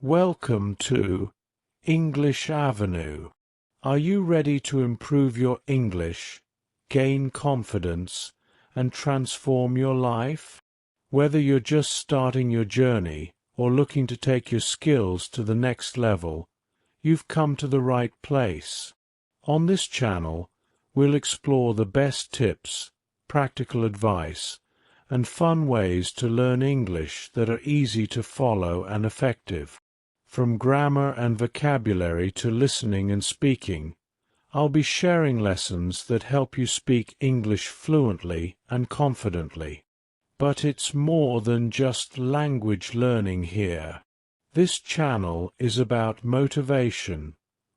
Welcome to English Avenue. Are you ready to improve your English, gain confidence, and transform your life? Whether you're just starting your journey or looking to take your skills to the next level, you've come to the right place. On this channel, we'll explore the best tips, practical advice, and fun ways to learn English that are easy to follow and effective. From grammar and vocabulary to listening and speaking, I'll be sharing lessons that help you speak English fluently and confidently. But it's more than just language learning here. This channel is about motivation,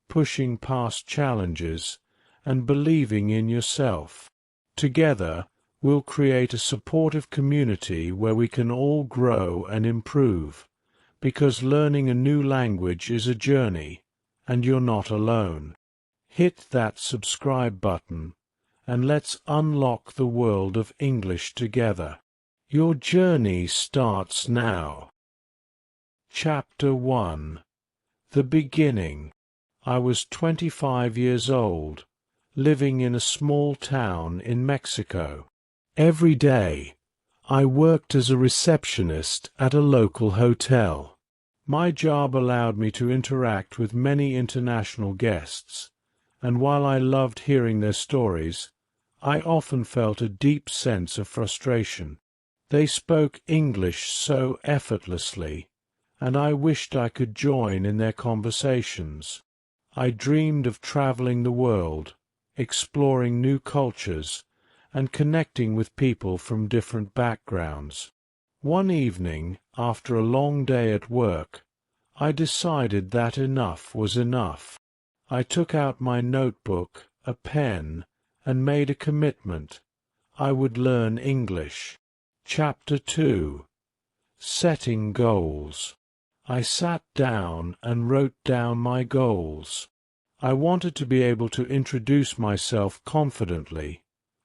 pushing past challenges, and believing in yourself. Together, we'll create a supportive community where we can all grow and improve, because learning a new language is a journey, and you're not alone. Hit that subscribe button, and let's unlock the world of English together. Your journey starts now. Chapter 1. The Beginning. I was 25 years old, living in a small town in Mexico. Every day, I worked as a receptionist at a local hotel. My job allowed me to interact with many international guests, and while I loved hearing their stories, I often felt a deep sense of frustration. They spoke English so effortlessly, and I wished I could join in their conversations. I dreamed of traveling the world, exploring new cultures, and connecting with people from different backgrounds. One evening, after a long day at work, I decided that enough was enough. I took out my notebook, a pen, and made a commitment. I would learn English. Chapter 2. Setting Goals. I sat down and wrote down my goals. I wanted to be able to introduce myself confidently,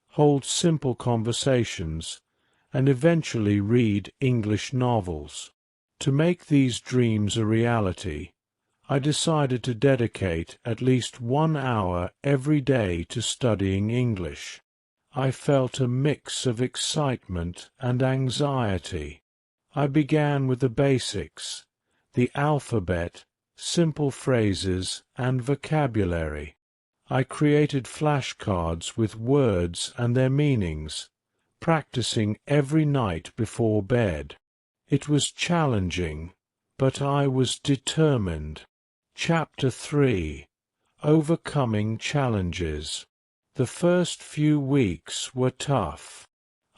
hold simple conversations, and eventually read English novels. To make these dreams a reality, I decided to dedicate at least 1 hour every day to studying English. I felt a mix of excitement and anxiety. I began with the basics, the alphabet, simple phrases, and vocabulary. I created flashcards with words and their meanings, practicing every night before bed. It was challenging, but I was determined. Chapter 3. Overcoming Challenges. The first few weeks were tough.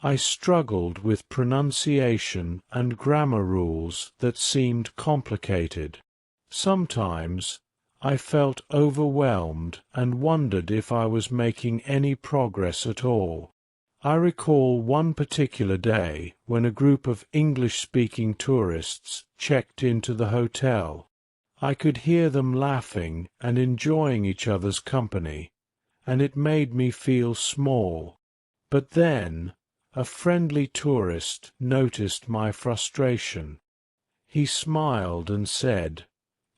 I struggled with pronunciation and grammar rules that seemed complicated. Sometimes I felt overwhelmed and wondered if I was making any progress at all. I recall one particular day when a group of English-speaking tourists checked into the hotel. I could hear them laughing and enjoying each other's company, and it made me feel small. But then a friendly tourist noticed my frustration. He smiled and said,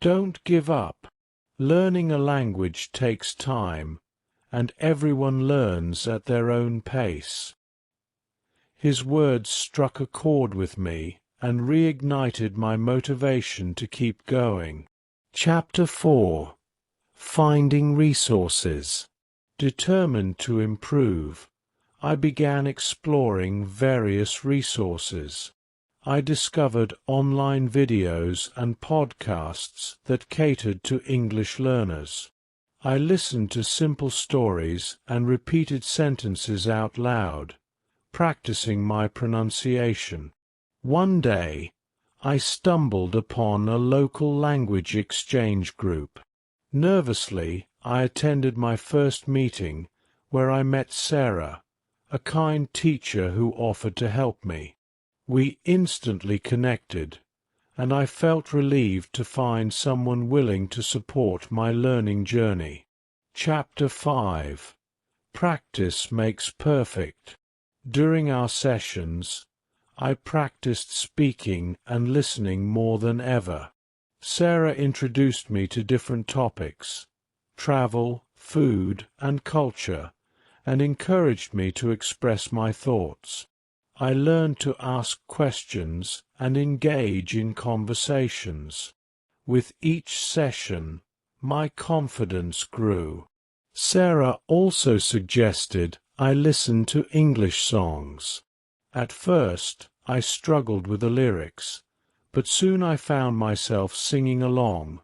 "Don't give up. Learning a language takes time, and everyone learns at their own pace." His words struck a chord with me and reignited my motivation to keep going. Chapter 4. Finding Resources. Determined to improve, I began exploring various resources. I discovered online videos and podcasts that catered to English learners. I listened to simple stories and repeated sentences out loud, practicing my pronunciation. One day, I stumbled upon a local language exchange group. Nervously, I attended my first meeting, where I met Sarah, a kind teacher who offered to help me. We instantly connected, and I felt relieved to find someone willing to support my learning journey. Chapter 5. Practice Makes Perfect. During our sessions, I practiced speaking and listening more than ever. Sarah introduced me to different topics, travel, food, and culture, and encouraged me to express my thoughts. I learned to ask questions and engage in conversations. With each session, my confidence grew. Sarah also suggested I listen to English songs. At first, I struggled with the lyrics, but soon I found myself singing along,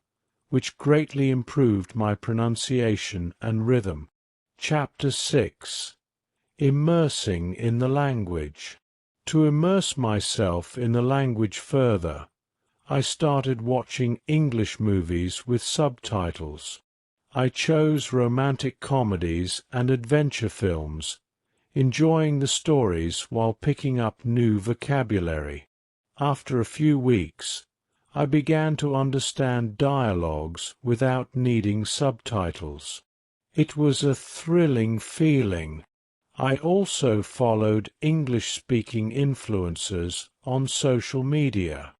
which greatly improved my pronunciation and rhythm. Chapter 6. Immersing in the language. To immerse myself in the language further, I started watching English movies with subtitles. I chose romantic comedies and adventure films, enjoying the stories while picking up new vocabulary. After a few weeks, I began to understand dialogues without needing subtitles. It was a thrilling feeling. I also followed English-speaking influencers on social media.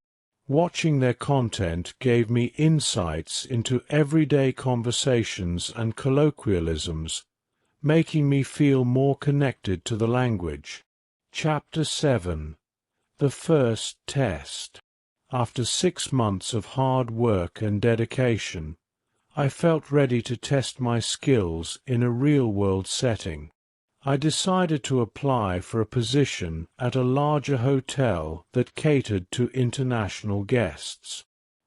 Watching their content gave me insights into everyday conversations and colloquialisms, making me feel more connected to the language. Chapter 7. The first test. After 6 months of hard work and dedication, I felt ready to test my skills in a real-world setting. I decided to apply for a position at a larger hotel that catered to international guests.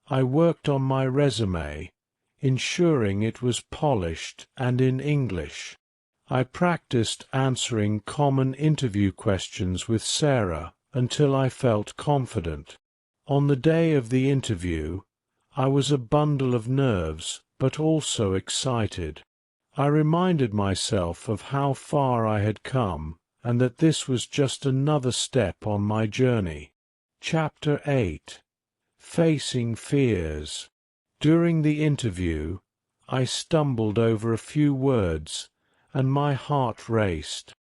I worked on my resume, ensuring it was polished and in English. I practiced answering common interview questions with Sarah until I felt confident. On the day of the interview, I was a bundle of nerves, but also excited. I reminded myself of how far I had come, and that this was just another step on my journey. Chapter 8. Facing fears. During the interview, I stumbled over a few words, and my heart raced.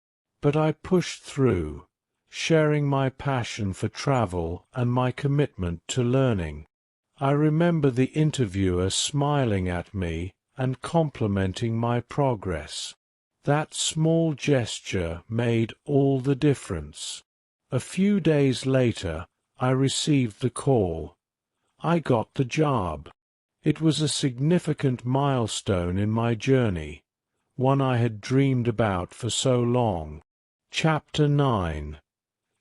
But I pushed through, sharing my passion for travel and my commitment to learning. I remember the interviewer smiling at me and complimenting my progress. That small gesture made all the difference. A few days later, I received the call. I got the job. It was a significant milestone in my journey, one I had dreamed about for so long. Chapter 9.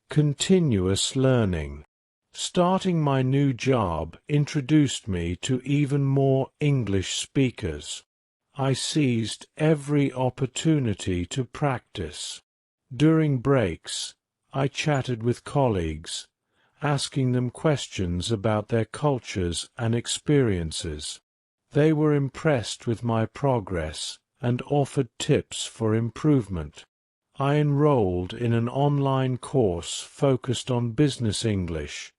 Continuous learning. Starting my new job introduced me to even more English speakers. I seized every opportunity to practice. During breaks, I chatted with colleagues, asking them questions about their cultures and experiences. They were impressed with my progress and offered tips for improvement. I enrolled in an online course focused on business English,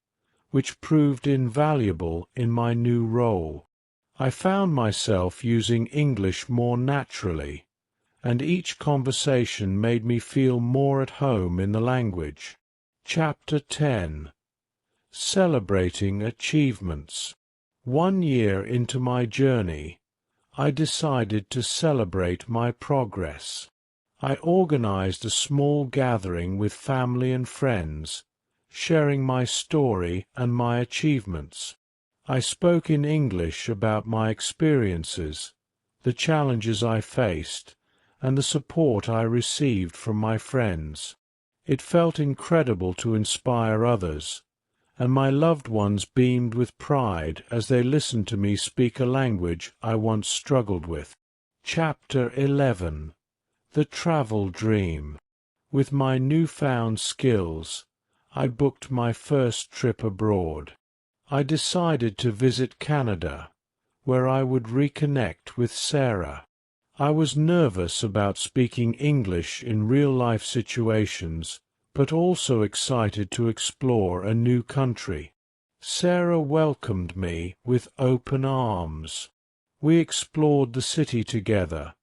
which proved invaluable in my new role. I found myself using English more naturally, and each conversation made me feel more at home in the language. Chapter 10. Celebrating achievements. 1 year into my journey, I decided to celebrate my progress. I organized a small gathering with family and friends, sharing my story and my achievements. I spoke in English about my experiences, the challenges I faced, and the support I received from my friends. It felt incredible to inspire others, and my loved ones beamed with pride as they listened to me speak a language I once struggled with. Chapter 11. The Travel Dream. With my newfound skills, I booked my first trip abroad. I decided to visit Canada, where I would reconnect with Sarah. I was nervous about speaking English in real-life situations, but also excited to explore a new country. Sarah welcomed me with open arms. We explored the city together,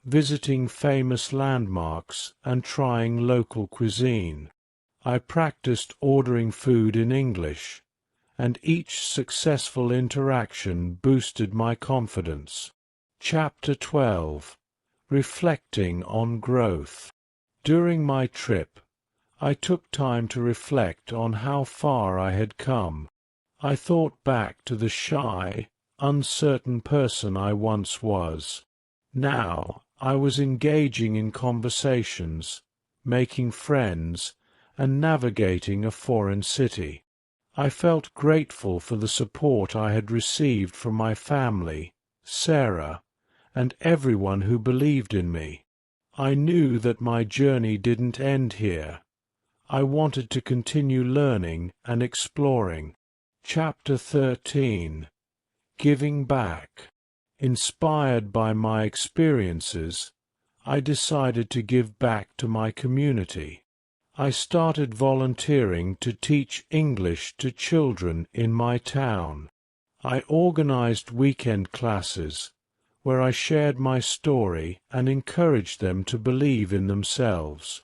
visiting famous landmarks and trying local cuisine. I practiced ordering food in English, and each successful interaction boosted my confidence. Chapter 12. Reflecting on growth. During my trip, I took time to reflect on how far I had come. I thought back to the shy, uncertain person I once was. Now I was engaging in conversations, making friends, and navigating a foreign city. I felt grateful for the support I had received from my family, Sarah, and everyone who believed in me. I knew that my journey didn't end here. I wanted to continue learning and exploring. Chapter 13. Giving back. Inspired by my experiences, I decided to give back to my community. I started volunteering to teach English to children in my town. I organized weekend classes where I shared my story and encouraged them to believe in themselves.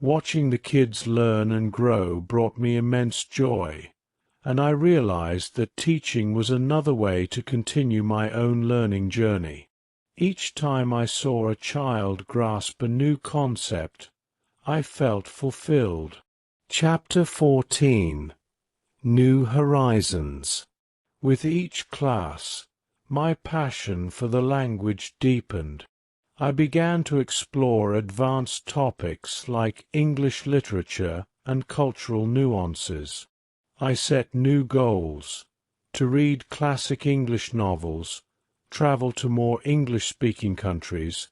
Watching the kids learn and grow brought me immense joy, and I realized that teaching was another way to continue my own learning journey. Each time I saw a child grasp a new concept, I felt fulfilled. Chapter 14. New Horizons. With each class, my passion for the language deepened. I began to explore advanced topics like English literature and cultural nuances. I set new goals: to read classic English novels, travel to more English-speaking countries,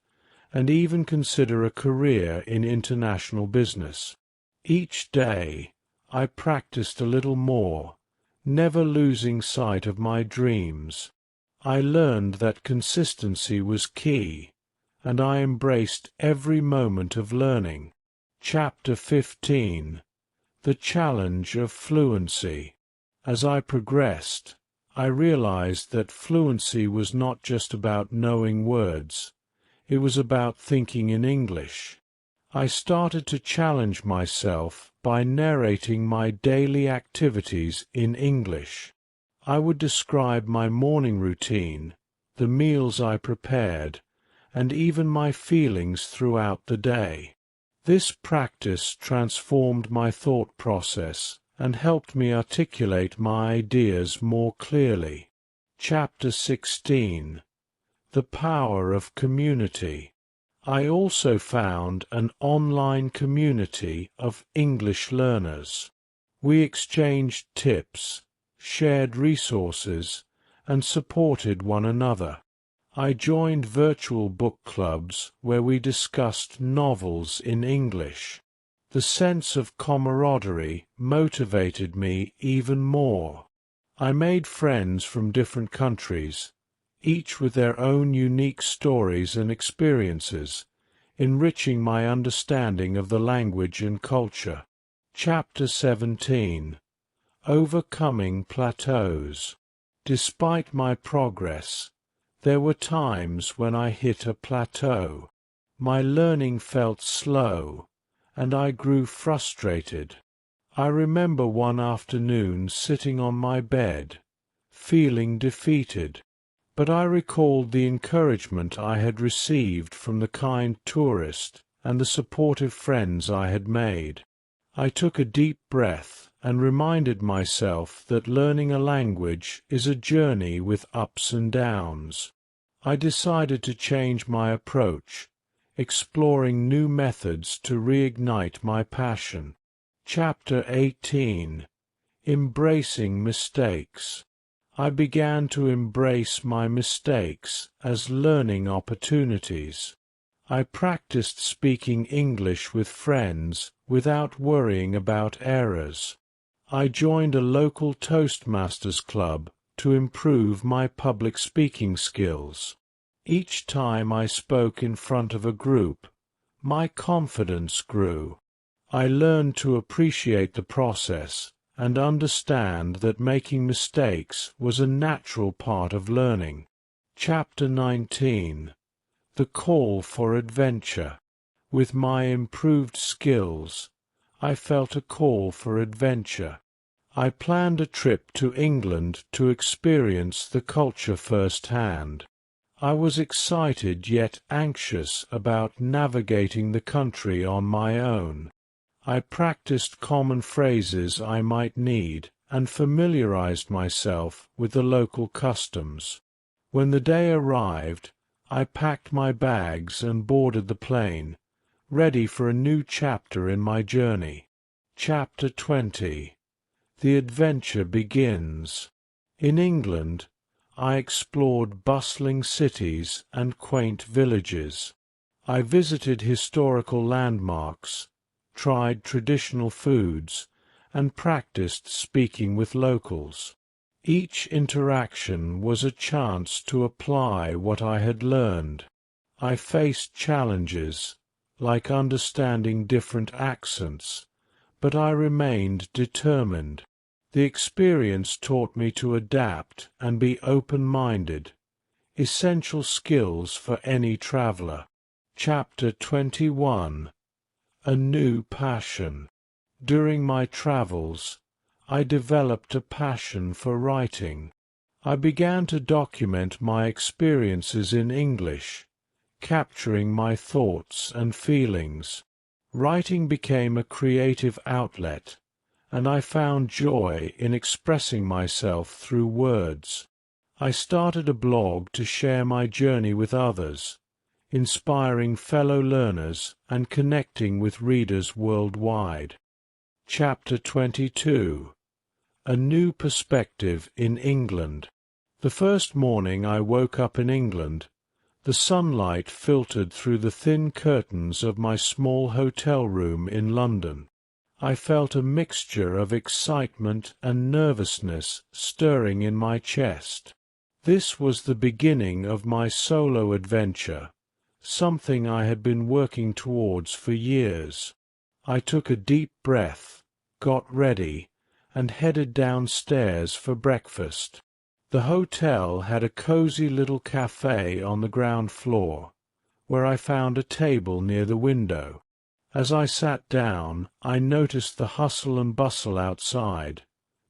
and even consider a career in international business. Each day, I practiced a little more, never losing sight of my dreams. I learned that consistency was key, and I embraced every moment of learning. Chapter 15. The Challenge of Fluency. As I progressed, I realized that fluency was not just about knowing words. It was about thinking in English. I started to challenge myself by narrating my daily activities in English. I would describe my morning routine, the meals I prepared, and even my feelings throughout the day. This practice transformed my thought process and helped me articulate my ideas more clearly. Chapter 16. The Power of Community. I also found an online community of English learners. We exchanged tips, shared resources, and supported one another. I joined virtual book clubs where we discussed novels in English. The sense of camaraderie motivated me even more. I made friends from different countries, each with their own unique stories and experiences, enriching my understanding of the language and culture. Chapter 17. Overcoming Plateaus. Despite my progress, there were times when I hit a plateau. My learning felt slow, and I grew frustrated. I remember one afternoon sitting on my bed, feeling defeated. But I recalled the encouragement I had received from the kind tourist and the supportive friends I had made. I took a deep breath and reminded myself that learning a language is a journey with ups and downs. I decided to change my approach, exploring new methods to reignite my passion. Chapter 18. Embracing Mistakes. I began to embrace my mistakes as learning opportunities. I practiced speaking English with friends without worrying about errors. I joined a local Toastmasters club to improve my public speaking skills. Each time I spoke in front of a group, my confidence grew. I learned to appreciate the process and understand that making mistakes was a natural part of learning. Chapter 19. The Call for Adventure. With my improved skills, I felt a call for adventure. I planned a trip to England to experience the culture firsthand. I was excited yet anxious about navigating the country on my own. I practiced common phrases I might need and familiarized myself with the local customs. When the day arrived, I packed my bags and boarded the plane, ready for a new chapter in my journey. Chapter 20. The adventure begins. In England, I explored bustling cities and quaint villages. I visited historical landmarks, tried traditional foods, and practiced speaking with locals. Each interaction was a chance to apply what I had learned. I faced challenges, like understanding different accents, but I remained determined. The experience taught me to adapt and be open-minded, essential skills for any traveler. Chapter 21. A New Passion. During my travels, I developed a passion for writing. I began to document my experiences in English, capturing my thoughts and feelings. Writing became a creative outlet, and I found joy in expressing myself through words. I started a blog to share my journey with others, inspiring fellow learners and connecting with readers worldwide. Chapter 22. A New Perspective in England. The first morning I woke up in England, the sunlight filtered through the thin curtains of my small hotel room in London. I felt a mixture of excitement and nervousness stirring in my chest. This was the beginning of my solo adventure, something I had been working towards for years. I took a deep breath, got ready, and headed downstairs for breakfast. The hotel had a cozy little cafe on the ground floor, where I found a table near the window. As I sat down, I noticed the hustle and bustle outside,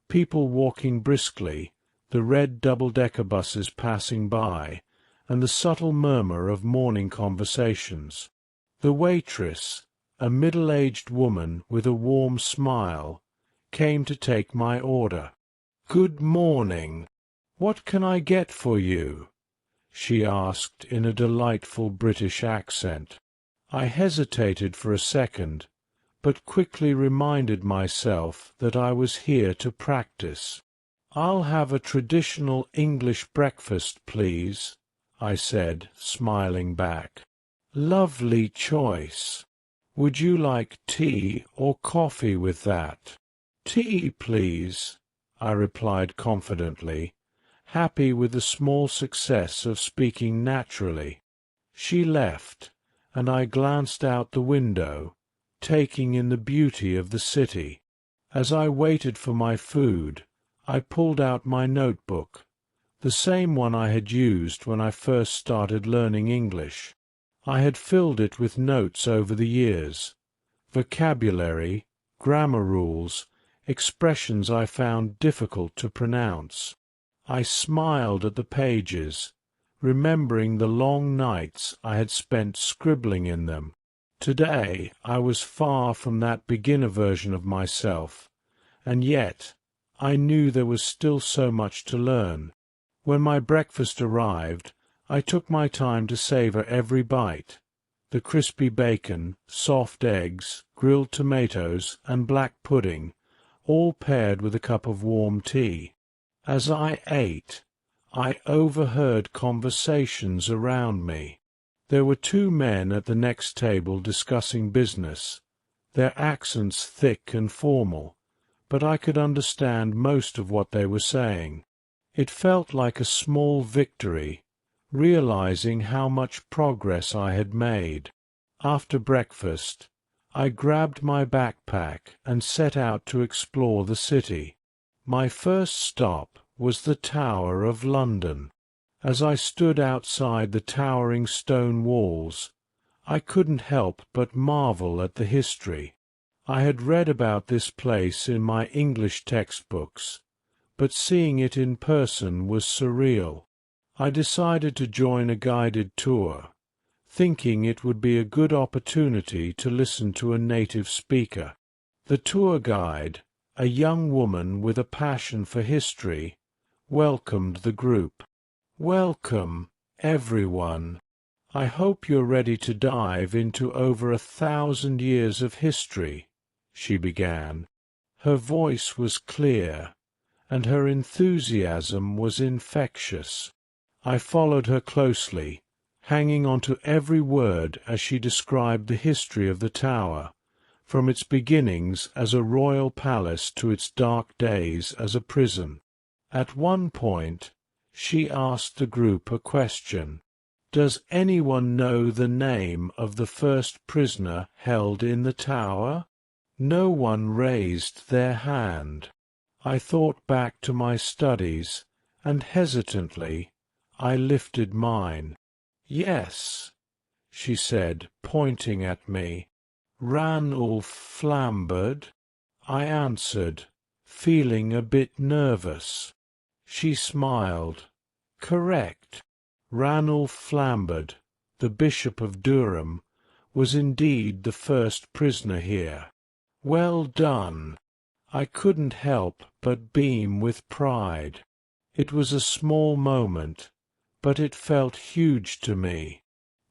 people walking briskly, the red double-decker buses passing by, and the subtle murmur of morning conversations. The waitress, a middle-aged woman with a warm smile, came to take my order. "Good morning. What can I get for you?" she asked in a delightful British accent. I hesitated for a second, but quickly reminded myself that I was here to practice. "I'll have a traditional English breakfast, please," I said, smiling back. "Lovely choice. Would you like tea or coffee with that?" "Tea, please," I replied confidently, happy with the small success of speaking naturally. She left, and I glanced out the window, taking in the beauty of the city. As I waited for my food, I pulled out my notebook, the same one I had used when I first started learning English. I had filled it with notes over the years, vocabulary, grammar rules, expressions I found difficult to pronounce. I smiled at the pages, remembering the long nights I had spent scribbling in them. Today I was far from that beginner version of myself, and yet I knew there was still so much to learn. When my breakfast arrived, I took my time to savor every bite. The crispy bacon, soft eggs, grilled tomatoes, and black pudding, all paired with a cup of warm tea. As I ate, I overheard conversations around me. There were two men at the next table discussing business, their accents thick and formal, but I could understand most of what they were saying. It felt like a small victory, realizing how much progress I had made. After breakfast, I grabbed my backpack and set out to explore the city. My first stop was the Tower of London. As I stood outside the towering stone walls, I couldn't help but marvel at the history. I had read about this place in my English textbooks, but seeing it in person was surreal. I decided to join a guided tour, thinking it would be a good opportunity to listen to a native speaker. The tour guide, a young woman with a passion for history, welcomed the group. "Welcome, everyone. I hope you're ready to dive into over 1,000 years of history," she began. Her voice was clear, and her enthusiasm was infectious. I followed her closely, hanging on to every word as she described the history of the tower, from its beginnings as a royal palace to its dark days as a prison. At one point, she asked the group a question. "Does anyone know the name of the first prisoner held in the tower?" No one raised their hand. I thought back to my studies, and hesitantly I lifted mine. "Yes," she said, pointing at me. "Ranulph Flambard," I answered, feeling a bit nervous. She smiled. "Correct. Ranulph Flambard, the Bishop of Durham, was indeed the first prisoner here. Well done." I couldn't help but beam with pride. It was a small moment, but it felt huge to me.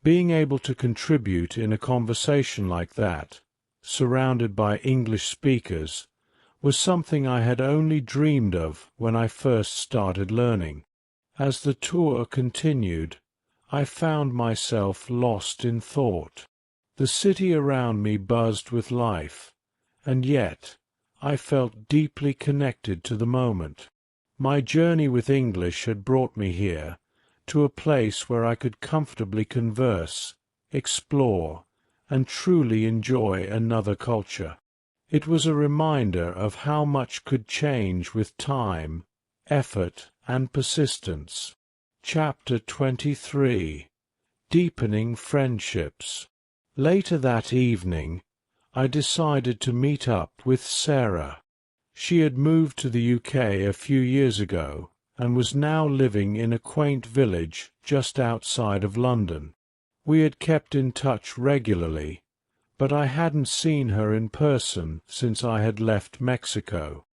Being able to contribute in a conversation like that, surrounded by English speakers, was something I had only dreamed of when I first started learning. As the tour continued, I found myself lost in thought. The city around me buzzed with life, and yet I felt deeply connected to the moment. My journey with English had brought me here, to a place where I could comfortably converse, explore, and truly enjoy another culture. It was a reminder of how much could change with time, effort, and persistence. Chapter 23. Deepening Friendships. Later that evening, I decided to meet up with Sarah. She had moved to the UK a few years ago and was now living in a quaint village just outside of London. We had kept in touch regularly, but I hadn't seen her in person since I had left Mexico.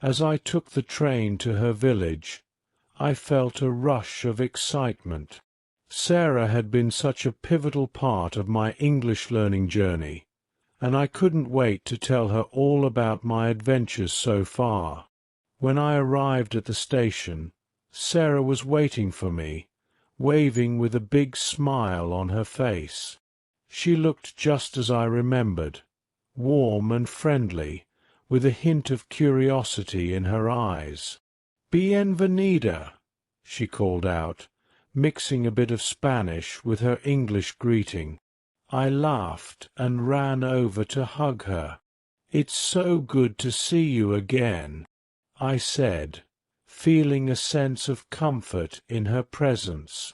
As I took the train to her village, I felt a rush of excitement. Sarah had been such a pivotal part of my English learning journey, and I couldn't wait to tell her all about my adventures so far. When I arrived at the station, Sarah was waiting for me, waving with a big smile on her face. She looked just as I remembered, warm and friendly, with a hint of curiosity in her eyes. "Bienvenida," she called out, mixing a bit of Spanish with her English greeting. I laughed and ran over to hug her. "It's so good to see you again," I said, feeling a sense of comfort in her presence.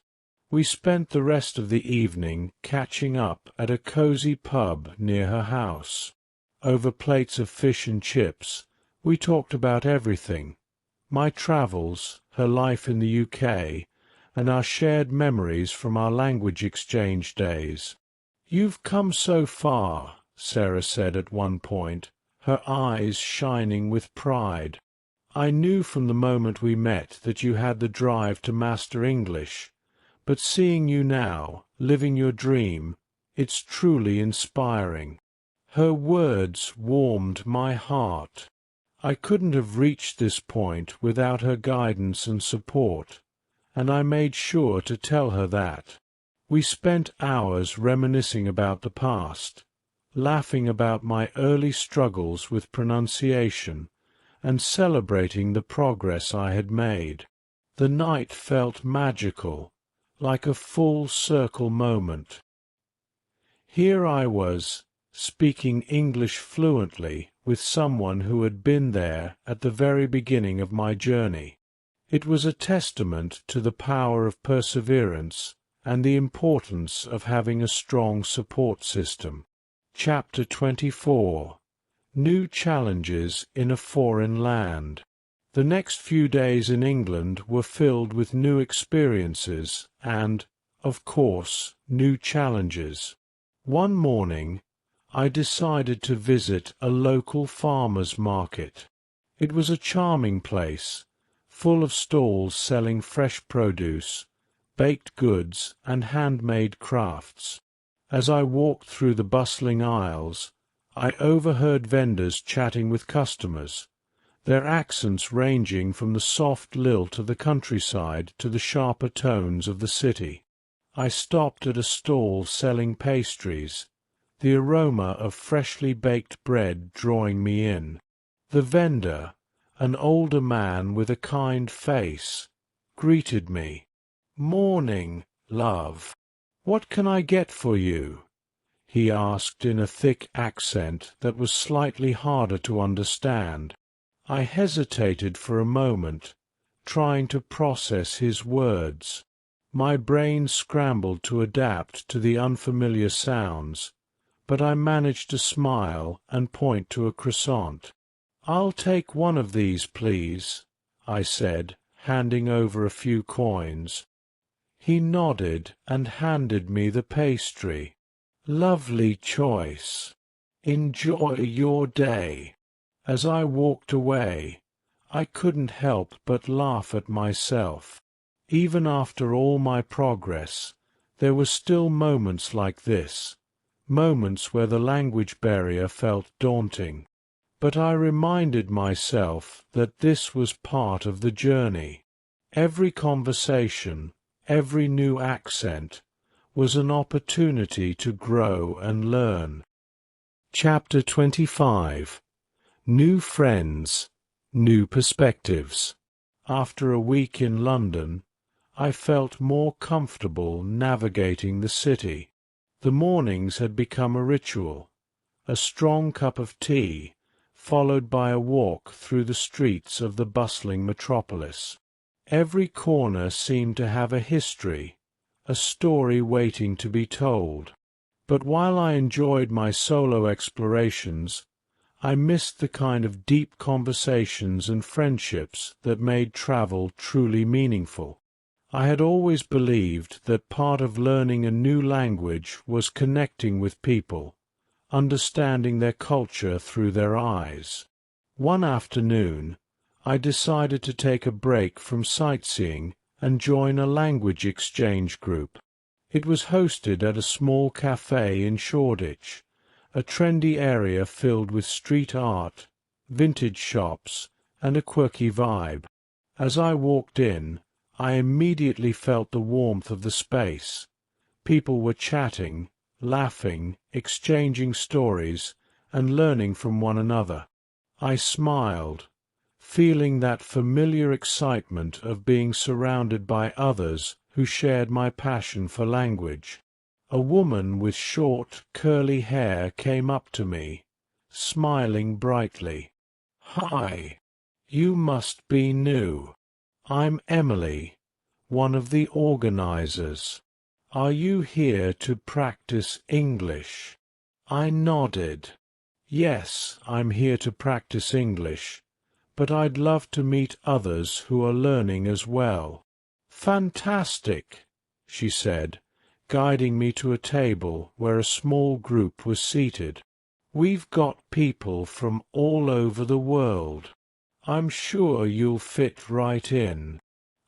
We spent the rest of the evening catching up at a cozy pub near her house. Over plates of fish and chips, we talked about everything: my travels, her life in the UK, and our shared memories from our language exchange days. "You've come so far," Sarah said at one point, her eyes shining with pride. "I knew from the moment we met that you had the drive to master English, but seeing you now, living your dream, it's truly inspiring." Her words warmed my heart. I couldn't have reached this point without her guidance and support, and I made sure to tell her that. We spent hours reminiscing about the past, laughing about my early struggles with pronunciation, and celebrating the progress I had made. The night felt magical, like a full-circle moment. Here I was, speaking English fluently with someone who had been there at the very beginning of my journey. It was a testament to the power of perseverance and the importance of having a strong support system. Chapter 24. New challenges in a foreign land. The next few days in England were filled with new experiences and, of course, new challenges. One morning, I decided to visit a local farmer's market. It was a charming place, full of stalls selling fresh produce, baked goods, and handmade crafts. As I walked through the bustling aisles, I overheard vendors chatting with customers, their accents ranging from the soft lilt of the countryside to the sharper tones of the city. I stopped at a stall selling pastries, the aroma of freshly baked bread drawing me in. The vendor, an older man with a kind face, greeted me. "Morning, love. What can I get for you?" he asked in a thick accent that was slightly harder to understand. I hesitated for a moment, trying to process his words. My brain scrambled to adapt to the unfamiliar sounds, but I managed to smile and point to a croissant. "I'll take one of these, please," I said, handing over a few coins. He nodded and handed me the pastry. "Lovely choice. Enjoy your day." As I walked away, I couldn't help but laugh at myself. Even after all my progress, there were still moments like this, moments where the language barrier felt daunting. But I reminded myself that this was part of the journey. Every conversation, every new accent, was an opportunity to grow and learn. Chapter 25. New Friends, New Perspectives. After a week in London, I felt more comfortable navigating the city. The mornings had become a ritual, a strong cup of tea, followed by a walk through the streets of the bustling metropolis. Every corner seemed to have a history, a story waiting to be told. But while I enjoyed my solo explorations, I missed the kind of deep conversations and friendships that made travel truly meaningful. I had always believed that part of learning a new language was connecting with people, understanding their culture through their eyes. One afternoon, I decided to take a break from sightseeing and join a language exchange group. It was hosted at a small cafe in Shoreditch, a trendy area filled with street art, vintage shops, and a quirky vibe. As I walked in, I immediately felt the warmth of the space. People were chatting, laughing, exchanging stories, and learning from one another. I smiled, feeling that familiar excitement of being surrounded by others who shared my passion for language. A woman with short, curly hair came up to me, smiling brightly. "Hi, you must be new. I'm Emily, one of the organizers. Are you here to practice English?" I nodded. "Yes, I'm here to practice English, but I'd love to meet others who are learning as well." "Fantastic," she said, guiding me to a table where a small group was seated. "We've got people from all over the world. I'm sure you'll fit right in."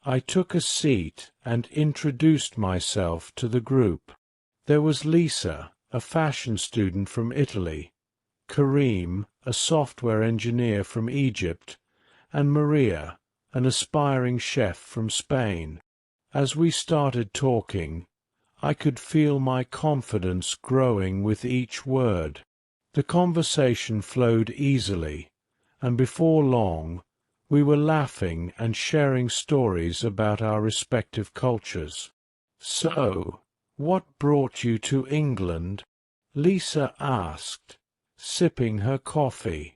I took a seat and introduced myself to the group. There was Lisa, a fashion student from Italy, Karim, a software engineer from Egypt, and Maria, an aspiring chef from Spain. As we started talking, I could feel my confidence growing with each word. The conversation flowed easily, and before long we were laughing and sharing stories about our respective cultures. "So, what brought you to England?" Lisa asked, sipping her coffee.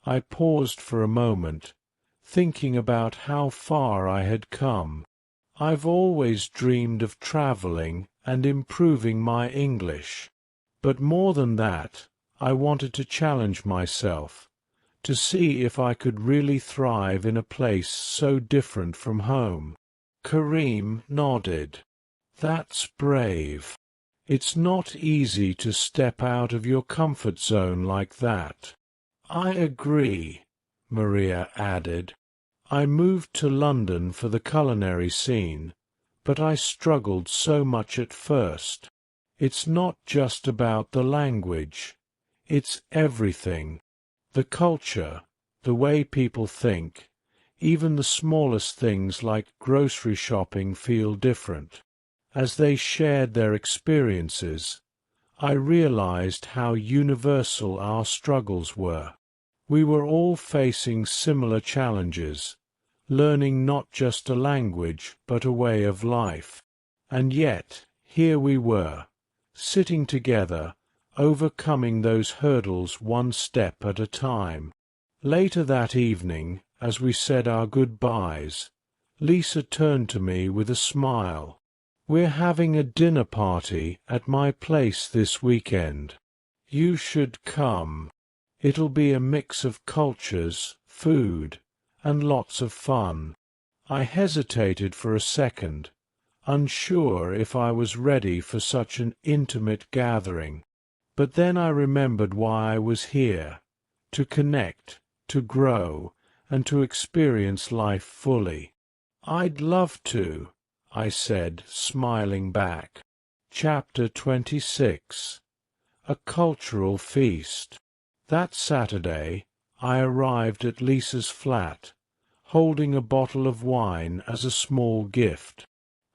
I paused for a moment, thinking about how far I had come. I've always dreamed of travelling and improving my English. But more than that, I wanted to challenge myself, to see if I could really thrive in a place so different from home. Karim nodded. That's brave. It's not easy to step out of your comfort zone like that. I agree, Maria added. I moved to London for the culinary scene, but I struggled so much at first. It's not just about the language. It's everything. The culture, the way people think, even the smallest things like grocery shopping feel different. As they shared their experiences, I realized how universal our struggles were. We were all facing similar challenges, learning not just a language but a way of life. And yet, here we were, sitting together, overcoming those hurdles one step at a time. Later that evening, as we said our goodbyes, Lisa turned to me with a smile. We're having a dinner party at my place this weekend. You should come. It'll be a mix of cultures, food, and lots of fun. I hesitated for a second, unsure if I was ready for such an intimate gathering. But then I remembered why I was here, to connect, to grow, and to experience life fully. I'd love to, I said, smiling back. Chapter 26. A Cultural Feast. That Saturday, I arrived at Lisa's flat, holding a bottle of wine as a small gift.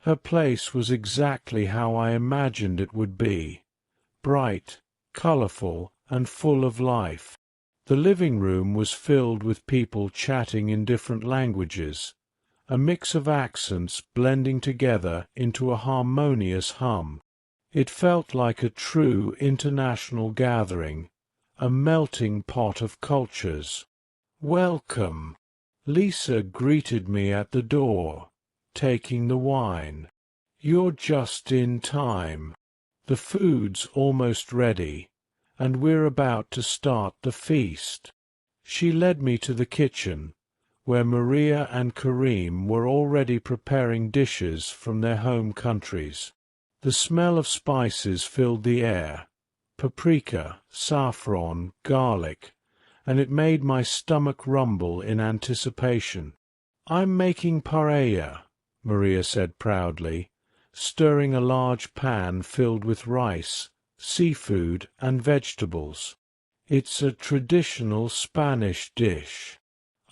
Her place was exactly how I imagined it would be, bright, colourful, and full of life. The living room was filled with people chatting in different languages, a mix of accents blending together into a harmonious hum. It felt like a true international gathering, a melting pot of cultures. Welcome. Lisa greeted me at the door, taking the wine. You're just in time. The food's almost ready, and we're about to start the feast. She led me to the kitchen, where Maria and Karim were already preparing dishes from their home countries. The smell of spices filled the air, paprika, saffron, garlic, and it made my stomach rumble in anticipation. I'm making paella, Maria said proudly, stirring a large pan filled with rice, seafood, and vegetables. It's a traditional Spanish dish.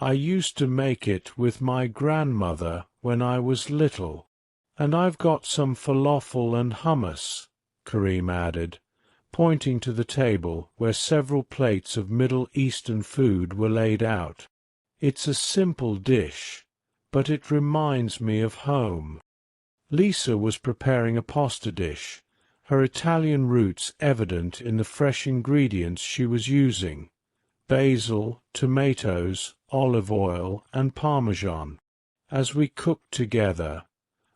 I used to make it with my grandmother when I was little. And I've got some falafel and hummus, Karim added, pointing to the table where several plates of Middle Eastern food were laid out. It's a simple dish, but it reminds me of home. Lisa was preparing a pasta dish, her Italian roots evident in the fresh ingredients she was using: basil, tomatoes, olive oil, and parmesan. As we cooked together,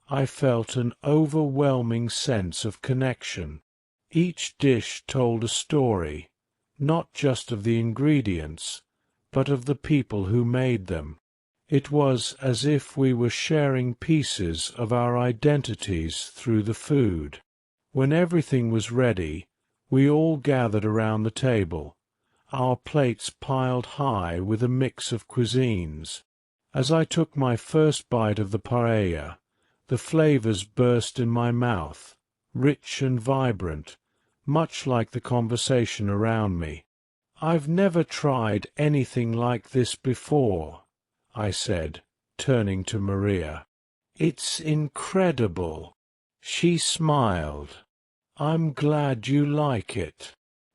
I felt an overwhelming sense of connection. Each dish told a story, not just of the ingredients, but of the people who made them. It was as if we were sharing pieces of our identities through the food. When everything was ready, we all gathered around the table, our plates piled high with a mix of cuisines. As I took my first bite of the paella, the flavors burst in my mouth, rich and vibrant, much like the conversation around me. I've never tried anything like this before, I said, turning to Maria. It's incredible. She smiled. I'm glad you like it.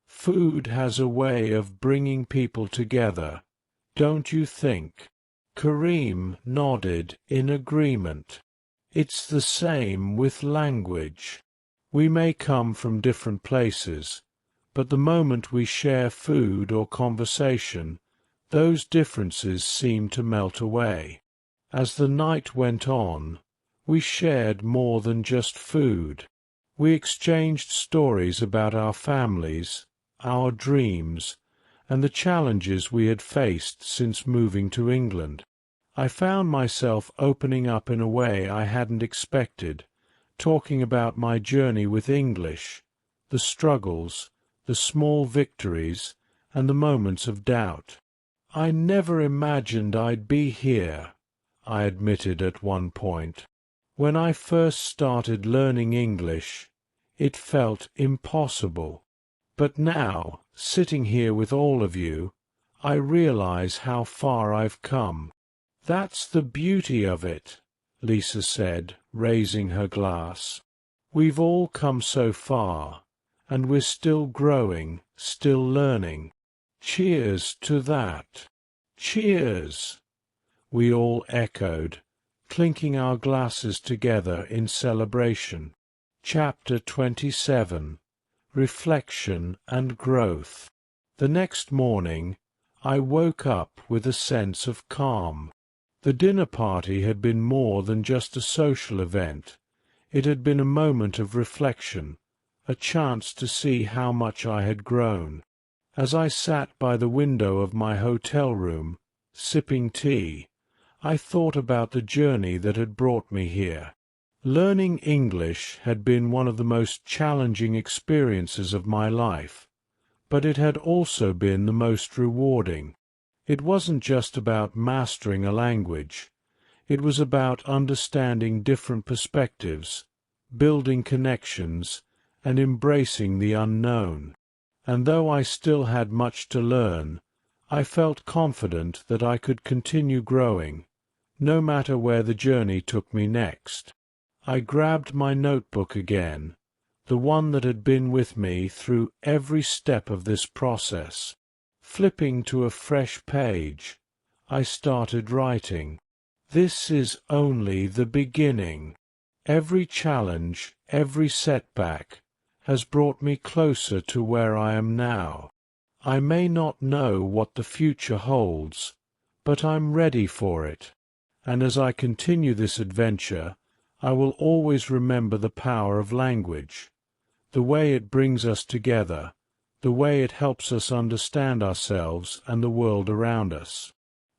Food has a way of bringing people together, don't you think? Karim nodded in agreement. It's the same with language. We may come from different places, but the moment we share food or conversation, those differences seem to melt away. As the night went on, we shared more than just food. We exchanged stories about our families, our dreams, and the challenges we had faced since moving to England. I found myself opening up in a way I hadn't expected, talking about my journey with English, the struggles, the small victories, and the moments of doubt. "I never imagined I'd be here," I admitted at one point. "When I first started learning English, it felt impossible. But now, sitting here with all of you, I realize how far I've come." "That's the beauty of it," Lisa said, raising her glass. "We've all come so far, and we're still growing, still learning. Cheers to that." "Cheers!" we all echoed, clinking our glasses together in celebration. Chapter 27. Reflection and Growth. The next morning I woke up with a sense of calm. The dinner party had been more than just a social event. It had been a moment of reflection, a chance to see how much I had grown. As I sat by the window of my hotel room, sipping tea, I thought about the journey that had brought me here. Learning English had been one of the most challenging experiences of my life, but it had also been the most rewarding. It wasn't just about mastering a language. It was about understanding different perspectives, building connections, and embracing the unknown. And though I still had much to learn, I felt confident that I could continue growing, no matter where the journey took me next. I grabbed my notebook again, the one that had been with me through every step of this process. Flipping to a fresh page, I started writing. This is only the beginning. Every challenge, every setback, has brought me closer to where I am now. I may not know what the future holds, but I'm ready for it. And as I continue this adventure, I will always remember the power of language, the way it brings us together, the way it helps us understand ourselves and the world around us.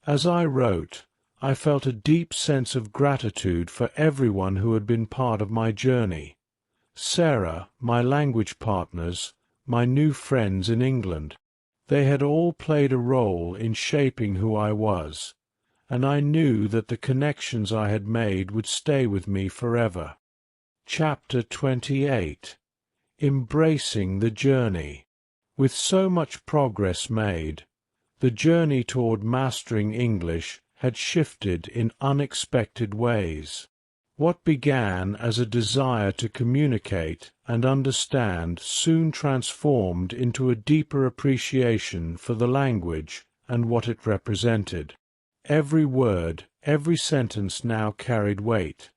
As I wrote, I felt a deep sense of gratitude for everyone who had been part of my journey. Sarah, my language partners, my new friends in England. They had all played a role in shaping who I was, and I knew that the connections I had made would stay with me forever. Chapter 28. Embracing the Journey. With so much progress made, the journey toward mastering English had shifted in unexpected ways. What began as a desire to communicate and understand soon transformed into a deeper appreciation for the language and what it represented. Every word, every sentence now carried weight,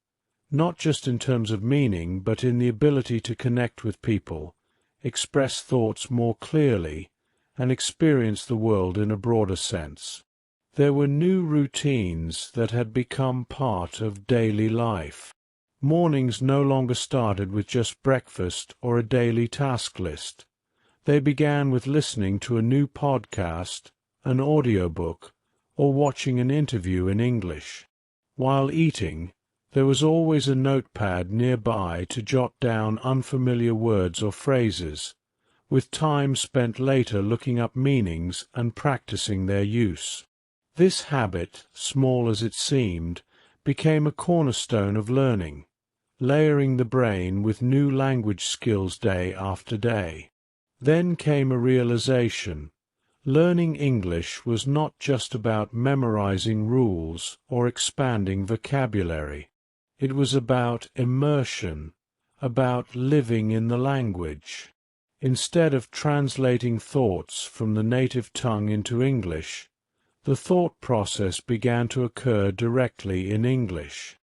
not just in terms of meaning, but in the ability to connect with people, express thoughts more clearly, and experience the world in a broader sense. There were new routines that had become part of daily life. Mornings no longer started with just breakfast or a daily task list. They began with listening to a new podcast, an audiobook, or watching an interview in English. While eating, there was always a notepad nearby to jot down unfamiliar words or phrases, with time spent later looking up meanings and practicing their use. This habit, small as it seemed, became a cornerstone of learning, layering the brain with new language skills day after day. Then came a realization. Learning English was not just about memorizing rules or expanding vocabulary. It was about immersion, about living in the language. Instead of translating thoughts from the native tongue into English, the thought process began to occur directly in English.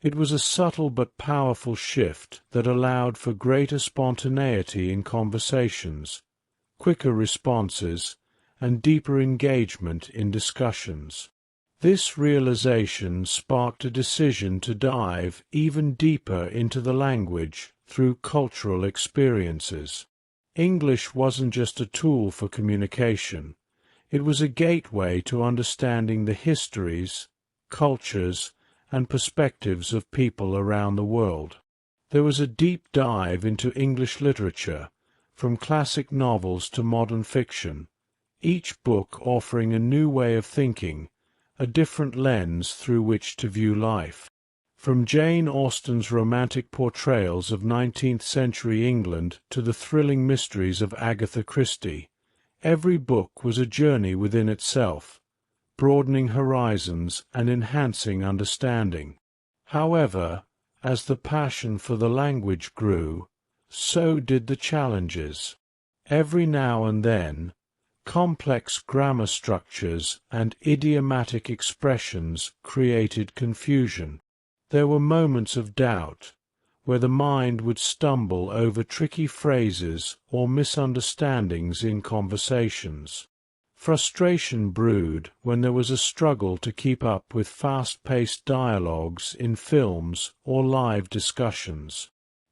It was a subtle but powerful shift that allowed for greater spontaneity in conversations, quicker responses, and deeper engagement in discussions. This realization sparked a decision to dive even deeper into the language through cultural experiences. English wasn't just a tool for communication. It was a gateway to understanding the histories, cultures, and perspectives of people around the world. There was a deep dive into English literature, from classic novels to modern fiction, each book offering a new way of thinking, a different lens through which to view life. From Jane Austen's romantic portrayals of 19th-century England to the thrilling mysteries of Agatha Christie, every book was a journey within itself, broadening horizons and enhancing understanding. However, as the passion for the language grew, so did the challenges. Every now and then, complex grammar structures and idiomatic expressions created confusion. There were moments of doubt, where the mind would stumble over tricky phrases or misunderstandings in conversations. Frustration brewed when there was a struggle to keep up with fast-paced dialogues in films or live discussions.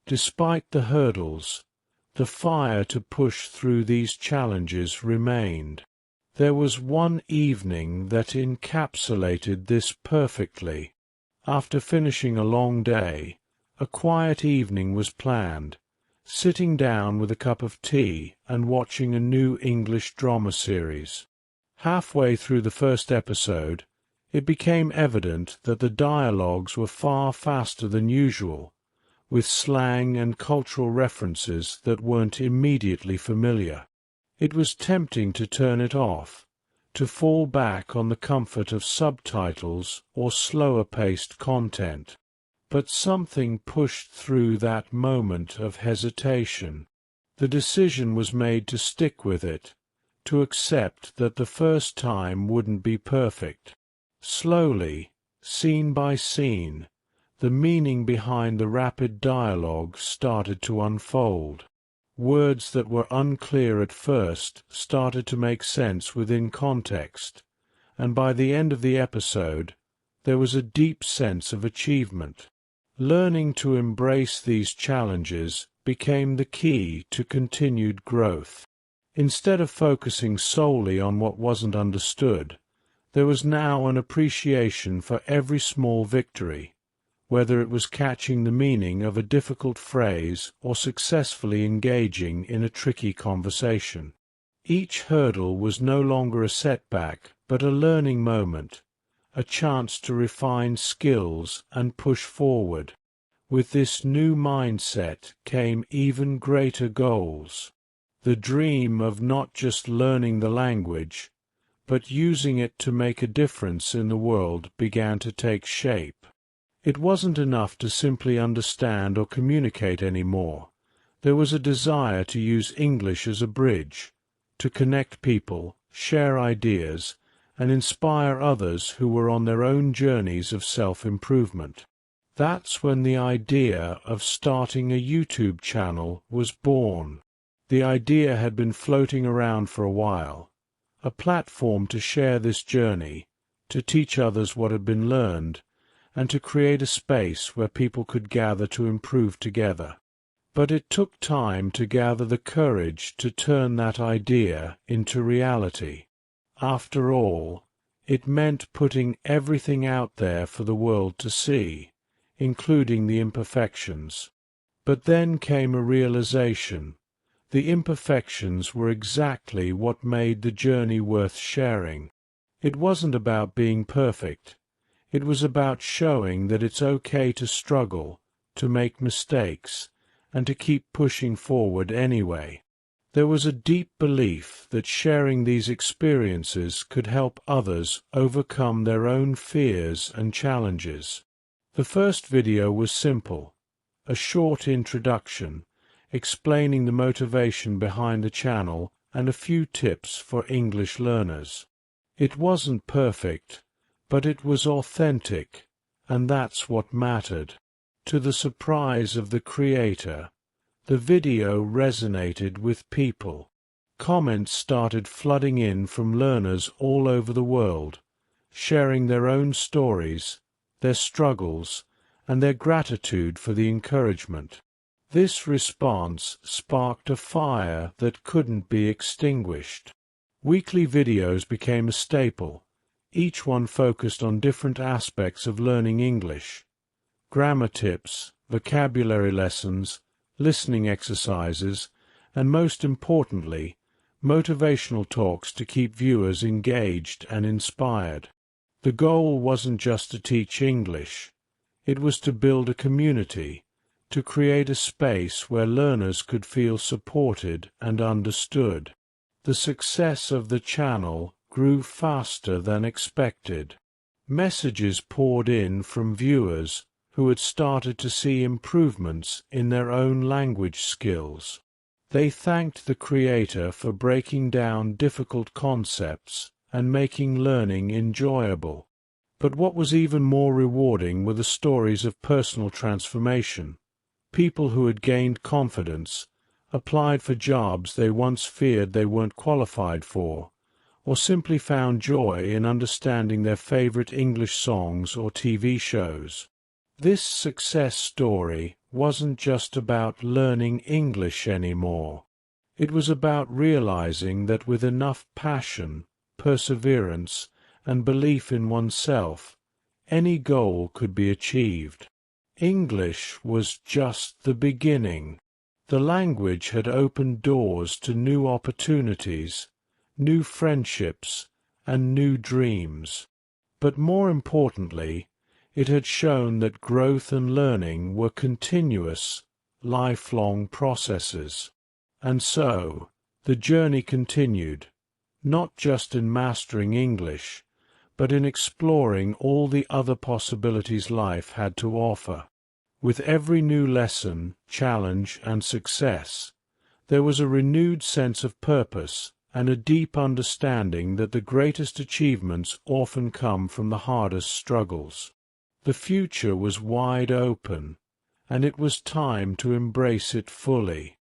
Despite the hurdles, the fire to push through these challenges remained. There was one evening that encapsulated this perfectly. After finishing a long day, a quiet evening was planned, sitting down with a cup of tea and watching a new English drama series. Halfway through the first episode, it became evident that the dialogues were far faster than usual, with slang and cultural references that weren't immediately familiar. It was tempting to turn it off, to fall back on the comfort of subtitles or slower-paced content. But something pushed through that moment of hesitation. The decision was made to stick with it, to accept that the first time wouldn't be perfect. Slowly, scene by scene, the meaning behind the rapid dialogue started to unfold. Words that were unclear at first started to make sense within context, and by the end of the episode, there was a deep sense of achievement. Learning to embrace these challenges became the key to continued growth. Instead of focusing solely on what wasn't understood, there was now an appreciation for every small victory, whether it was catching the meaning of a difficult phrase or successfully engaging in a tricky conversation. Each hurdle was no longer a setback, but a learning moment, a chance to refine skills and push forward. With this new mindset came even greater goals. The dream of not just learning the language, but using it to make a difference in the world began to take shape. It wasn't enough to simply understand or communicate anymore. There was a desire to use English as a bridge, to connect people, share ideas, and inspire others who were on their own journeys of self-improvement. That's when the idea of starting a YouTube channel was born. The idea had been floating around for a while, a platform to share this journey, to teach others what had been learned, and to create a space where people could gather to improve together. But it took time to gather the courage to turn that idea into reality. After all, it meant putting everything out there for the world to see, including the imperfections. But then came a realization. The imperfections were exactly what made the journey worth sharing. It wasn't about being perfect. It was about showing that it's okay to struggle, to make mistakes, and to keep pushing forward anyway. There was a deep belief that sharing these experiences could help others overcome their own fears and challenges. The first video was simple, a short introduction, explaining the motivation behind the channel and a few tips for English learners. It wasn't perfect, but it was authentic, and that's what mattered. To the surprise of the creator, the video resonated with people. Comments started flooding in from learners all over the world, sharing their own stories, their struggles, and their gratitude for the encouragement. This response sparked a fire that couldn't be extinguished. Weekly videos became a staple, each one focused on different aspects of learning English. Grammar tips, vocabulary lessons, listening exercises, and most importantly, motivational talks to keep viewers engaged and inspired. The goal wasn't just to teach English. It was to build a community, to create a space where learners could feel supported and understood. The success of the channel grew faster than expected. Messages poured in from viewers who had started to see improvements in their own language skills. They thanked the creator for breaking down difficult concepts and making learning enjoyable. But what was even more rewarding were the stories of personal transformation. People who had gained confidence, applied for jobs they once feared they weren't qualified for, or simply found joy in understanding their favorite English songs or TV shows. This success story wasn't just about learning English anymore. It was about realizing that with enough passion, perseverance, and belief in oneself, any goal could be achieved. English was just the beginning. The language had opened doors to new opportunities, new friendships, and new dreams. But more importantly, it had shown that growth and learning were continuous, lifelong processes. And so, the journey continued, not just in mastering English, but in exploring all the other possibilities life had to offer. With every new lesson, challenge, and success, there was a renewed sense of purpose and a deep understanding that the greatest achievements often come from the hardest struggles. The future was wide open, and it was time to embrace it fully.